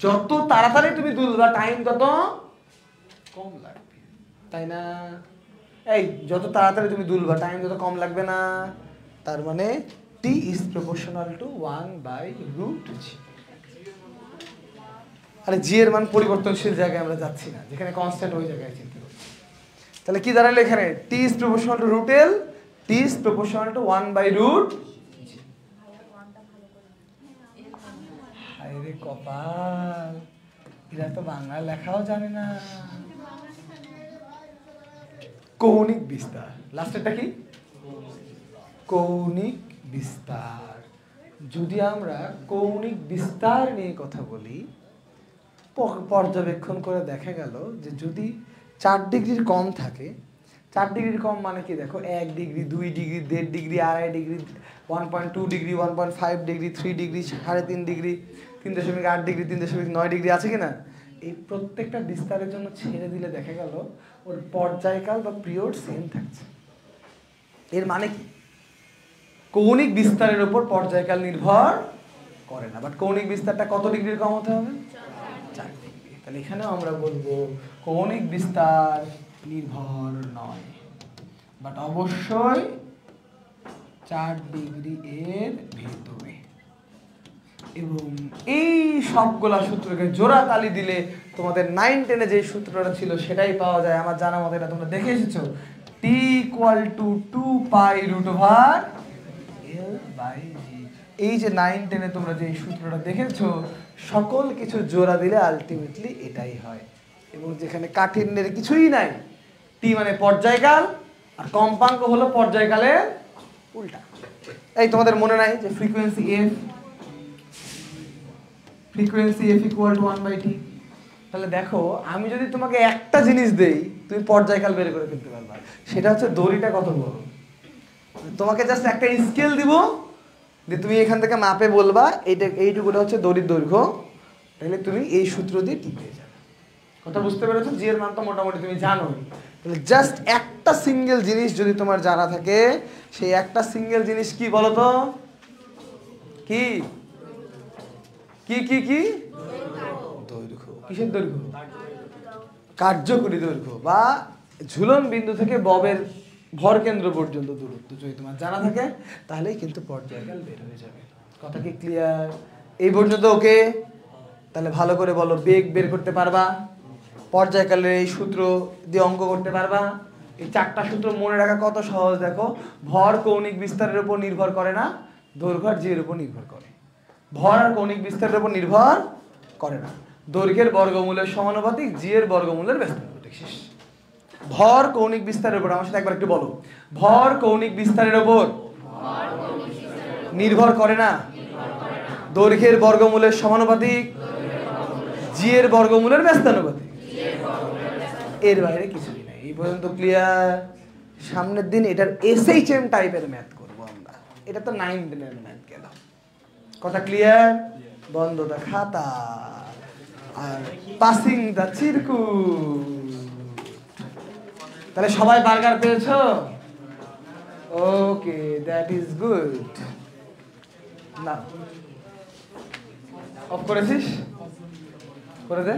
যত তাড়াতাড়ি তুমি দুলবা টাইম তত কম লাগবে, তাই না? এই যত তাড়াতাড়ি তুমি দুলবা টাইম তত কম লাগবে না? তার মানে টি ইজ প্রপোর্শনাল টু 1/√g। আরে জি এর মান পরিবর্তনশীল জায়গায় আমরা যাচ্ছি না, যেখানে কনস্ট্যান্ট ওই জায়গায় চিন্তা করছি। তাহলে কি দাঁড়ালো এখানে? T is proportional to √L, T is proportional to 1/√g। হায় রে কপাল, এরা তো বাংলা লেখাও জানে না। কৌণিক বিস্তার, লাস্টেরটা কি? কৌণিক বিস্তার। যদি আমরা কৌণিক বিস্তার নিয়ে কথা বলি, পর্যবেক্ষণ করে দেখা গেল যে যদি 4 ডিগ্রির কম থাকে, 4 ডিগ্রির কম মানে কি? দেখো 1 degree, 2 degree, 1.5 degree, 2.5 degree, 1.2 degree, 1.5 degree, 3 degree, 3.5 degree, 3.8 degree, 3.9 degree আছে কিনা? এই প্রত্যেকটা বিস্তারের জন্য ছেড়ে দিলে দেখা গেল ওর পর্যায়কাল বা পিরিয়ড সেম থাকছে। এর মানে কি? কৌণিক বিস্তারের উপর পর্যায়কাল নির্ভর করে না। বাট কৌণিক বিস্তারটা কত ডিগ্রির কম হতে হবে? 4 ডিগ্রি। তাহলে এখানেও আমরা বলবো কৌণিক বিস্তার নির্ভর নয়, বাট অবশ্যই 4 ডিগ্রি এর ভেতরে। এবং এই সবগুলা সূত্রকে জোড়া তালি দিলে তোমাদের 9, 10-এ যে সূত্রটা ছিল সেটাই পাওয়া যায়। আমার জানা মতে এটা তোমরা দেখে এসেছো, t = 2π√L/g। এই যে 9, 10-এ তোমরা যে সূত্রটা দেখেছো, সকল কিছু জোড়া দিলে আলটিমেটলি এটাই হয়। এবং যেখানে কাঠিন্যের কিছুই নাই, টি মানে পর্যায়কাল আর কম্পাঙ্ক হলো পর্যায়কালের উল্টা। এই তোমাদের মনে নাই যে frequency F equal to 1/t। তাহলে দেখো আমি যদি তোমাকে একটা জিনিস দেই তুমি পর্যায়কাল বের করে ফেলতে পারবা, সেটা হচ্ছে দড়িটা কত বড়। তোমাকে জাস্ট একটা স্কেল দিব, যে তুমি এখান থেকে মাপে বলবা এইটুকুটা হচ্ছে দড়ির দৈর্ঘ্য, তাহলে তুমি এই সূত্র দিয়ে ঠিক পেয়ে যাবে। কথা বুঝতে পেরেছো? জি এর মান তো মোটামুটি তুমি জানো। তাহলে জাস্ট একটা সিঙ্গেল জিনিস যদি তোমার জানা থাকে, সেই একটা সিঙ্গেল জিনিস কি বলো তো? কি কি কি কি দৈর্ঘ্য। কিসের দৈর্ঘ্য? কার্যকরী দৈর্ঘ্য বা ঝুলন বিন্দু থেকে ববের ভর কেন্দ্র পর্যন্ত দূরত্ব যদি তোমার জানা থাকে, তাহলেই কিন্তু পর্যায়কাল বের হয়ে যাবে। কথা কি ক্লিয়ার? এই পর্যন্ত ওকে? তাহলে ভালো করে বলো, বেগ বের করতে পারবা, পর্যায়কালের এই সূত্র দিয়ে অঙ্ক করতে পারবা। এই চারটা সূত্র মনে রাখা কত সহজ দেখো। ভর কৌণিক বিস্তারের উপর নির্ভর করে না, দৈর্ঘ্য আর জির উপর নির্ভর করে। ভর আর কৌণিক বিস্তারের উপর নির্ভর করে না, দৈর্ঘ্যের বর্গমূলের সমানুপাতিক, জি এর বর্গমূলের ব্যস্তানুপাতিক। শেষ। ভর কৌণিক বিস্তারের উপর, আমার সাথে একবার একটু বলো, ভর কৌণিক বিস্তারের উপর নির্ভর করে না, দৈর্ঘ্যের বর্গমূলের সমানুপাতিক, জি এর বর্গমূলের ব্যস্তানুপাতিক। এর বাইরে কিছুই নাই। এই পর্যন্ত ক্লিয়ার? সামনের দিন এটার এসএইচএম টাইপের ম্যাথ করবো আমরা। এটা তো 9 দিনের ম্যাথ গেল। কথা ক্লিয়ার? বন্ধ দা খাতা আর পাসিং দা চিরকুট। তাহলে সবাই বার্গার পেয়েছো? ওকে, দ্যাট ইজ গুড। না অফ করেছিস? করে দে।